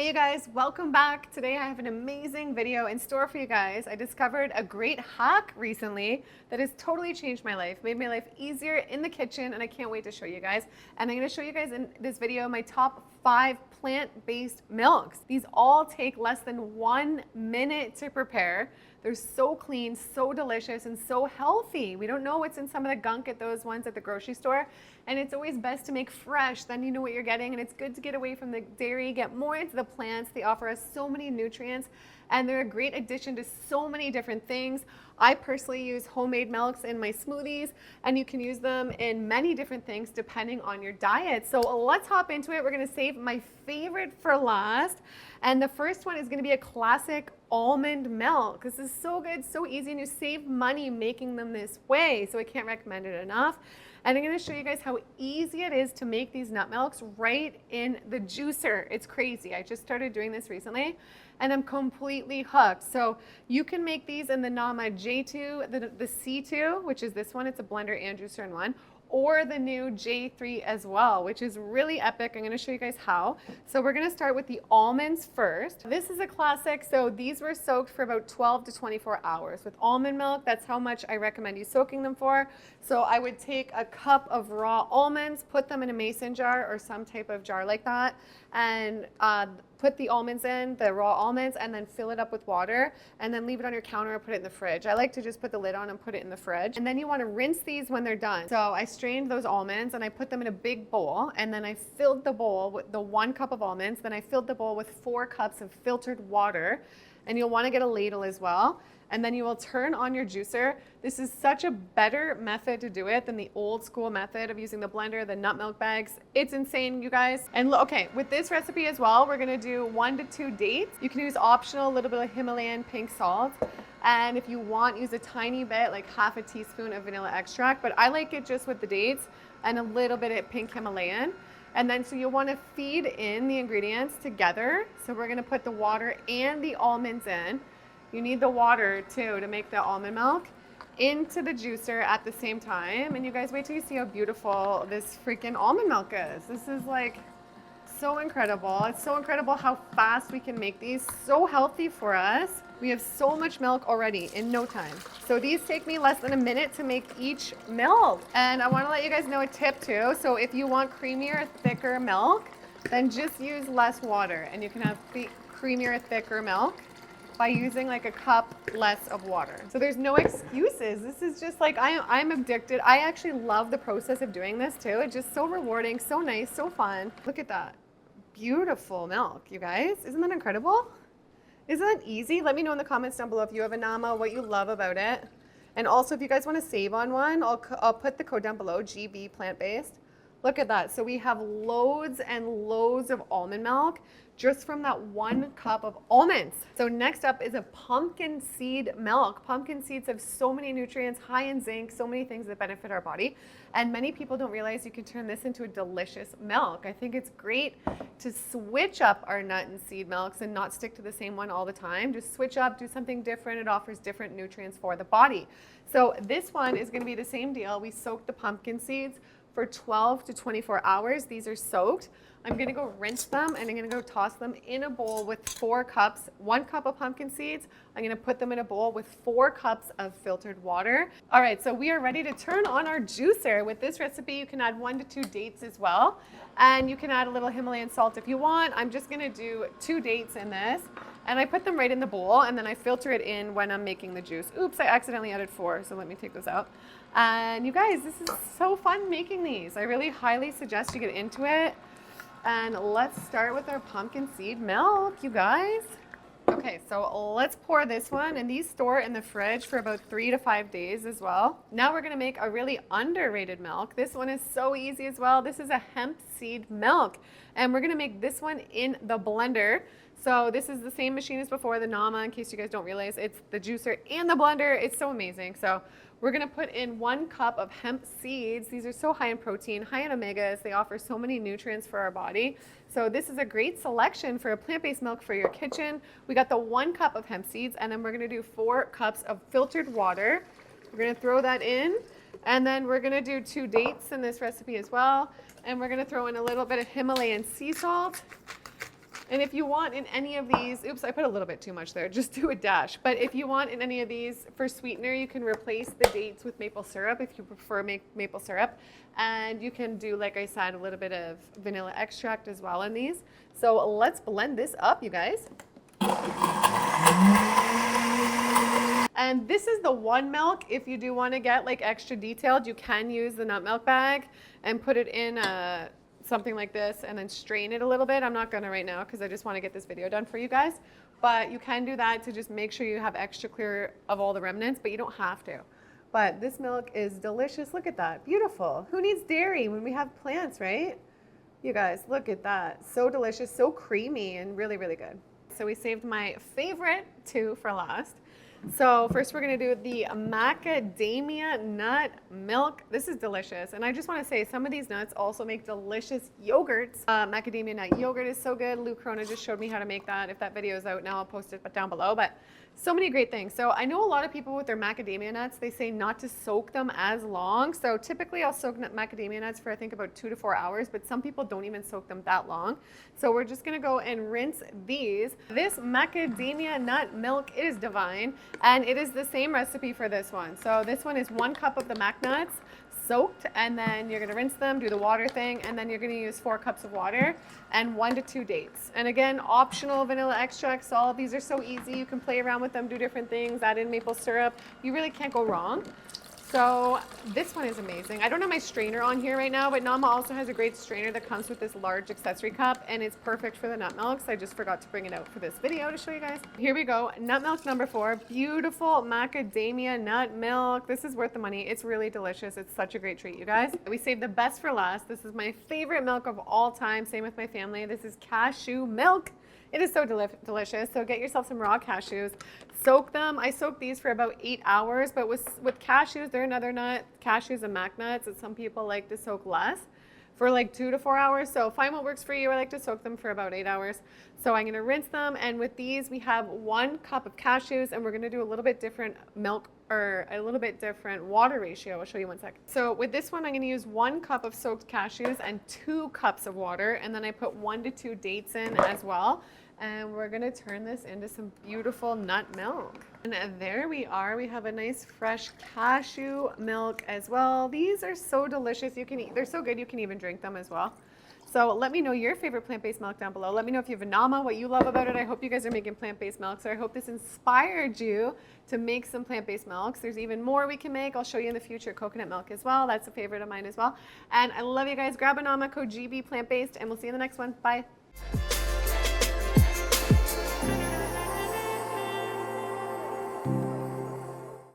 Hey you guys, welcome back. Today I have an amazing video in store for you guys. I discovered a great hack recently that has totally changed my life, made my life easier in the kitchen, and I can't wait to show you guys. And I'm going to show you guys in this video my top 5 plant-based milks. These all take less than 1 minute to prepare. They're so clean, so delicious, and so healthy. We don't know what's in some of the gunk at those ones at the grocery store. And it's always best to make fresh, then you know what you're getting. And it's good to get away from the dairy, get more into the plants. They offer us so many nutrients, and they're a great addition to so many different things. I personally use homemade milks in my smoothies, and you can use them in many different things depending on your diet. So let's hop into it. We're gonna save my favorite for last. And the first one is gonna be a classic almond milk. This is so good, so easy, and you save money making them this way. So I can't recommend it enough. And I'm going to show you guys how easy it is to make these nut milks right in the juicer. It's crazy. I just started doing this recently and I'm completely hooked. So you can make these in the Nama J2, the C2, which is this one. It's a blender and juicer in one. Or the new J3 as well, which is really epic. I'm gonna show you guys how. So we're gonna start with the almonds first. This is a classic, so these were soaked for about 12 to 24 hours. With almond milk, that's how much I recommend you soaking them for. So I would take a cup of raw almonds, put them in a mason jar or some type of jar like that, and put the almonds in, the raw almonds, and then fill it up with water, and then leave it on your counter or put it in the fridge. I like to just put the lid on and put it in the fridge. And then you want to rinse these when they're done. So I strained those almonds and I put them in a big bowl, and then I filled the bowl with the 1 cup of almonds, then I filled the bowl with 4 cups of filtered water, and you'll want to get a ladle as well. And then you will turn on your juicer. This is such a better method to do it than the old school method of using the blender, the nut milk bags. It's insane, you guys. And okay, with this recipe as well, we're gonna do 1 to 2 dates. You can use optional, a little bit of Himalayan pink salt. And if you want, use a tiny bit, like half a teaspoon of vanilla extract, but I like it just with the dates and a little bit of pink Himalayan. And then so you'll want to feed in the ingredients together. So we're gonna put the water and the almonds in. You need the water too to make the almond milk into the juicer at the same time. And you guys wait till you see how beautiful this freaking almond milk is. This is like so incredible. It's so incredible how fast we can make these, so healthy for us. We have so much milk already in no time. So these take me less than a minute to make each milk. And I want to let you guys know a tip too. So if you want creamier, thicker milk, then just use less water and you can have creamier, thicker milk by using like a cup less of water. So there's no excuses. This is just like, I'm addicted. I actually love the process of doing this too. It's just so rewarding, so nice, so fun. Look at that. Beautiful milk, you guys. Isn't that incredible? Isn't that easy? Let me know in the comments down below if you have a Nama, what you love about it. And also if you guys want to save on one, I'll put the code down below, GB plant-based. Look at that. So we have loads and loads of almond milk just from that 1 cup of almonds. So next up is a pumpkin seed milk. Pumpkin seeds have so many nutrients, high in zinc, so many things that benefit our body. And many people don't realize you can turn this into a delicious milk. I think it's great to switch up our nut and seed milks and not stick to the same one all the time. Just switch up, do something different. It offers different nutrients for the body. So this one is gonna be the same deal. We soaked the pumpkin seeds for 12 to 24 hours. These are soaked. I'm gonna go rinse them and I'm gonna go toss them in a bowl with 4 cups, 1 cup of pumpkin seeds. I'm gonna put them in a bowl with 4 cups of filtered water. All right, so we are ready to turn on our juicer. With this recipe, you can add 1 to 2 dates as well. And you can add a little Himalayan salt if you want. I'm just gonna do 2 dates in this. And I put them right in the bowl and then I filter it in when I'm making the juice. Oops, I accidentally added 4, so let me take those out. And you guys, this is so fun making these. I really highly suggest you get into it. And let's start with our pumpkin seed milk, you guys. Okay, so let's pour this one, and these store in the fridge for about 3 to 5 days as well. Now we're gonna make a really underrated milk. This one is so easy as well. This is a hemp seed milk, and we're gonna make this one in the blender. So this is the same machine as before, the Nama, in case you guys don't realize. It's the juicer and the blender. It's so amazing. So we're gonna put in 1 cup of hemp seeds. These are so high in protein, high in omegas. They offer so many nutrients for our body. So this is a great selection for a plant-based milk for your kitchen. We got the 1 cup of hemp seeds, and then we're gonna do 4 cups of filtered water. We're gonna throw that in, and then we're gonna do 2 dates in this recipe as well. And we're gonna throw in a little bit of Himalayan sea salt. And if you want in any of these, oops, I put a little bit too much there, just do a dash. But if you want in any of these for sweetener, you can replace the dates with maple syrup if you prefer maple syrup. And you can do, like I said, a little bit of vanilla extract as well in these. So let's blend this up, you guys. And this is the one milk. If you do want to get like extra detailed, you can use the nut milk bag and put it in something like this and then strain it a little bit. I'm not gonna right now because I just want to get this video done for you guys. But you can do that to just make sure you have extra clear of all the remnants, but you don't have to. But this milk is delicious. Look at that, beautiful. Who needs dairy when we have plants, right? You guys, look at that. So delicious, so creamy and really, really good. So we saved my favorite two for last. So first we're going to do the macadamia nut milk. This is delicious. And I just want to say some of these nuts also make delicious yogurts. Macadamia nut yogurt is so good. Lou Corona just showed me how to make that. If that video is out now, I'll post it down below. But so many great things. So I know a lot of people with their macadamia nuts, they say not to soak them as long. So typically I'll soak macadamia nuts for I think about 2 to 4 hours, but some people don't even soak them that long. So we're just gonna go and rinse these. This macadamia nut milk is divine, and it is the same recipe for this one. So this one is 1 cup of the mac nuts soaked, and then you're going to rinse them, do the water thing, and then you're going to use 4 cups of water and 1 to 2 dates. And again, optional vanilla extract, salt. These are so easy. You can play around with them, do different things, add in maple syrup. You really can't go wrong. So this one is amazing. I don't have my strainer on here right now, but Nama also has a great strainer that comes with this large accessory cup, and it's perfect for the nut milks. I just forgot to bring it out for this video to show you guys. Here we go, nut milk number 4, beautiful macadamia nut milk. This is worth the money. It's really delicious. It's such a great treat, you guys. We saved the best for last. This is my favorite milk of all time. Same with my family. This is cashew milk. It is so delicious. So get yourself some raw cashews, soak them. I soak these for about 8 hours, but with cashews, they're another nut. Cashews and mac nuts, and some people like to soak less for like 2 to 4 hours. So find what works for you. I like to soak them for about 8 hours. So I'm gonna rinse them, and with these we have 1 cup of cashews, and we're gonna do a little bit different milk or a little bit different water ratio. I'll show you 1 second. So with this one, I'm gonna use 1 cup of soaked cashews and 2 cups of water, and then I put 1 to 2 dates in as well. And we're gonna turn this into some beautiful nut milk. And there we are. We have a nice fresh cashew milk as well. These are so delicious. You can eat, they're so good you can even drink them as well. So let me know your favorite plant-based milk down below. Let me know if you have a Nama, what you love about it. I hope you guys are making plant-based milk. So I hope this inspired you to make some plant-based milks. There's even more we can make. I'll show you in the future coconut milk as well. That's a favorite of mine as well. And I love you guys. Grab a Nama, code GB plant-based, and we'll see you in the next one. Bye.